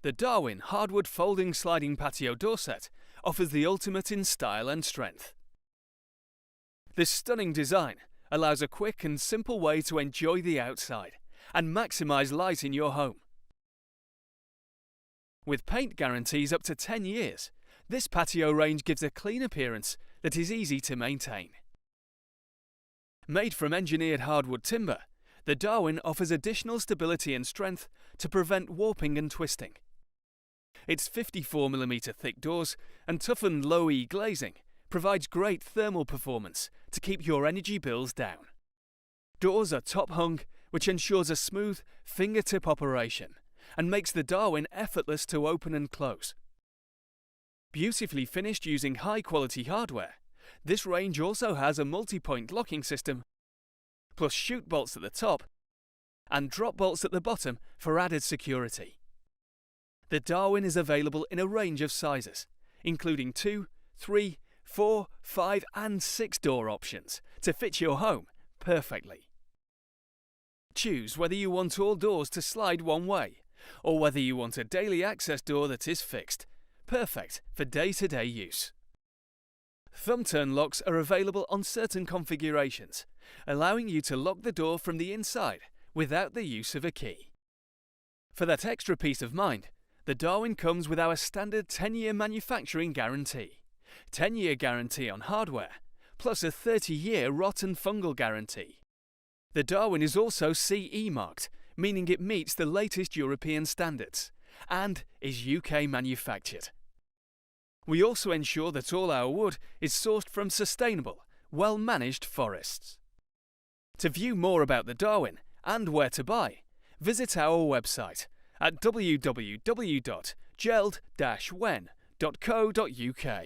The Darwin hardwood folding sliding patio door set offers the ultimate in style and strength. This stunning design allows a quick and simple way to enjoy the outside and maximize light in your home. With paint guarantees up to 10 years, this patio range gives a clean appearance that is easy to maintain. Made from engineered hardwood timber, the Darwin offers additional stability and strength to prevent warping and twisting. Its 54mm thick doors and toughened low-E glazing provides great thermal performance to keep your energy bills down. Doors are top-hung, which ensures a smooth, fingertip operation and makes the Darwin effortless to open and close. Beautifully finished using high-quality hardware, this range also has a multi-point locking system, plus chute bolts at the top and drop bolts at the bottom for added security. The Darwin is available in a range of sizes, including 2, 3, 4, 5 and 6 door options to fit your home perfectly. Choose whether you want all doors to slide one way, or whether you want a daily access door that is fixed, perfect for day-to-day use. Thumb-turn locks are available on certain configurations, allowing you to lock the door from the inside without the use of a key. For that extra peace of mind, the Darwin comes with our standard 10-year manufacturing guarantee, 10-year guarantee on hardware, plus a 30-year rot and fungal guarantee. The Darwin is also CE marked, meaning it meets the latest European standards, and is UK manufactured. We also ensure that all our wood is sourced from sustainable, well-managed forests. To view more about the Darwin and where to buy, visit our website at www.jeld-wen.co.uk.